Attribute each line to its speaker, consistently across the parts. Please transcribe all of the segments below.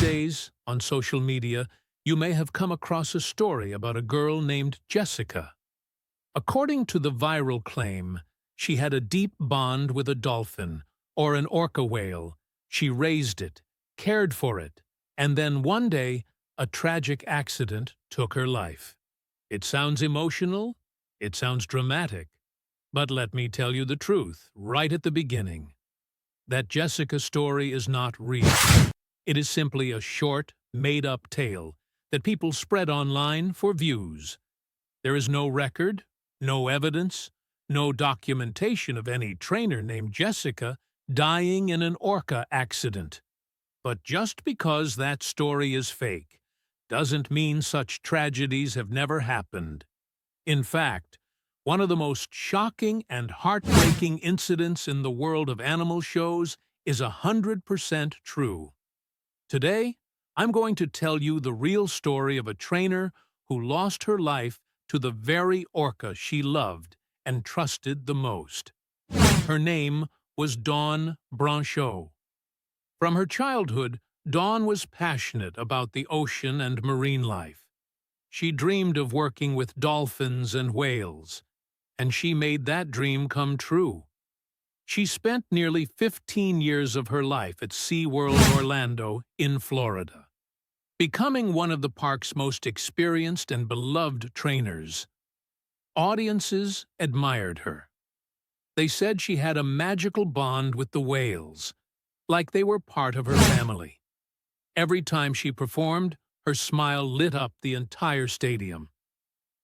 Speaker 1: days, on social media, you may have come across a story about a girl named Jessica. According to the viral claim, she had a deep bond with a dolphin or an orca whale. She raised it, cared for it, and then one day, a tragic accident took her life. It sounds emotional, it sounds dramatic, but let me tell you the truth right at the beginning. That Jessica story is not real. It is simply a short, made-up tale that people spread online for views. There is no record, no evidence, no documentation of any trainer named Jessica dying in an orca accident. But just because that story is fake doesn't mean such tragedies have never happened. In fact, one of the most shocking and heartbreaking incidents in the world of animal shows is 100% true. Today, I'm going to tell you the real story of a trainer who lost her life to the very orca she loved and trusted the most. Her name was Dawn Brancheau. From her childhood, Dawn was passionate about the ocean and marine life. She dreamed of working with dolphins and whales, and she made that dream come true. She spent nearly 15 years of her life at SeaWorld Orlando in Florida, becoming one of the park's most experienced and beloved trainers. Audiences admired her. They said she had a magical bond with the whales, like they were part of her family. Every time she performed, her smile lit up the entire stadium.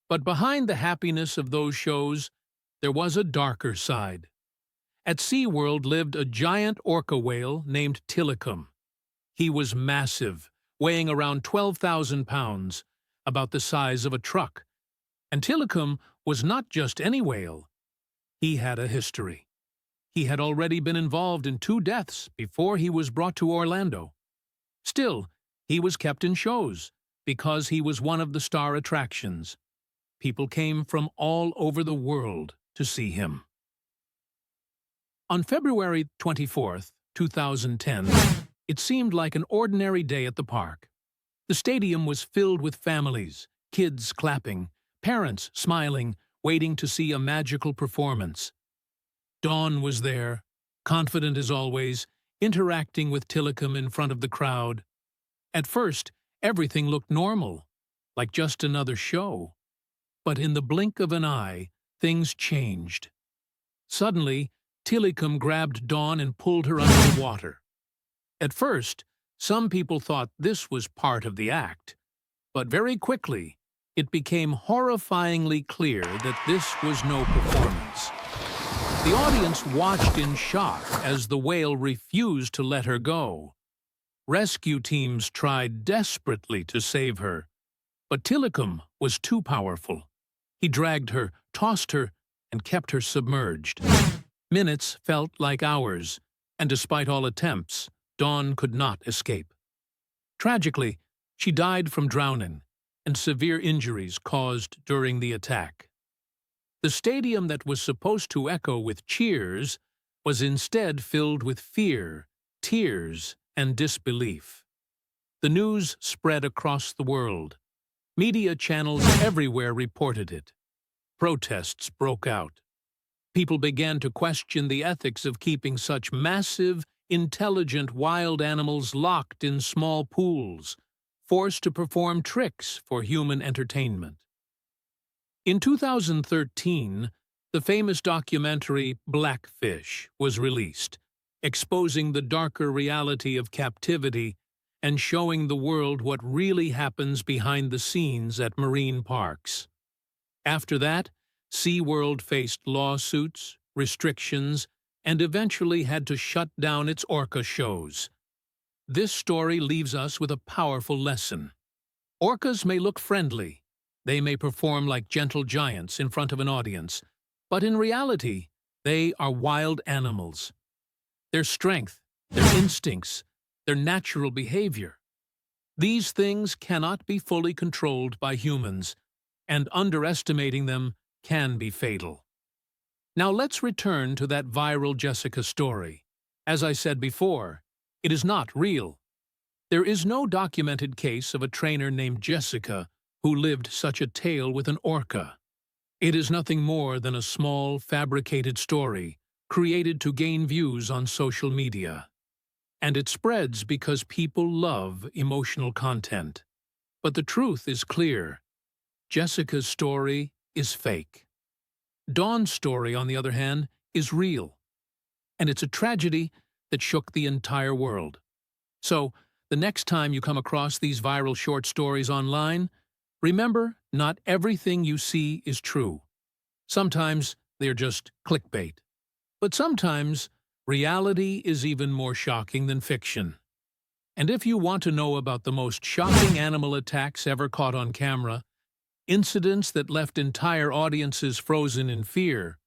Speaker 1: But behind the happiness of those shows, there was a darker side. At SeaWorld lived a giant orca whale named Tilikum. He was massive, weighing around 12,000 pounds, about the size of a truck. And Tilikum was not just any whale. He had a history. He had already been involved in 2 deaths before he was brought to Orlando. Still, he was kept in shows because he was one of the star attractions. People came from all over the world to see him. On February 24, 2010, it seemed like an ordinary day at the park. The stadium was filled with families, kids clapping, parents smiling, waiting to see a magical performance. Dawn was there, confident as always, interacting with Tilikum in front of the crowd. At first, everything looked normal, like just another show. But in the blink of an eye, things changed. Suddenly, Tilikum grabbed Dawn and pulled her under the water. At first, some people thought this was part of the act. But very quickly, it became horrifyingly clear that this was no performance. The audience watched in shock as the whale refused to let her go. Rescue teams tried desperately to save her, but Tilikum was too powerful. He dragged her, tossed her, and kept her submerged. Minutes felt like hours, and despite all attempts, Dawn could not escape. Tragically, she died from drowning and severe injuries caused during the attack. The stadium that was supposed to echo with cheers was instead filled with fear, tears, and disbelief. The news spread across the world. Media channels everywhere reported it. Protests broke out. People began to question the ethics of keeping such massive, intelligent wild animals locked in small pools, forced to perform tricks for human entertainment. In 2013, the famous documentary Blackfish was released, exposing the darker reality of captivity and showing the world what really happens behind the scenes at marine parks. After that, SeaWorld faced lawsuits, restrictions, and eventually had to shut down its orca shows. This story leaves us with a powerful lesson. Orcas may look friendly. They may perform like gentle giants in front of an audience, but in reality, they are wild animals. Their strength, their instincts, their natural behavior. These things cannot be fully controlled by humans, and underestimating them can be fatal. Now let's return to that viral Jessica story. As I said before, it is not real. There is no documented case of a trainer named Jessica who lived such a tale with an orca. It is nothing more than a small, fabricated story created to gain views on social media. And it spreads because people love emotional content. But the truth is clear. Jessica's story is fake. Dawn's story, on the other hand, is real. And it's a tragedy that shook the entire world. So, the next time you come across these viral short stories online, remember, not everything you see is true. Sometimes they're just clickbait. But sometimes, reality is even more shocking than fiction. And if you want to know about the most shocking animal attacks ever caught on camera, incidents that left entire audiences frozen in fear,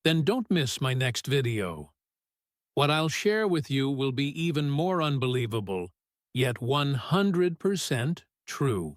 Speaker 1: then don't miss my next video. What I'll share with you will be even more unbelievable, yet 100% true.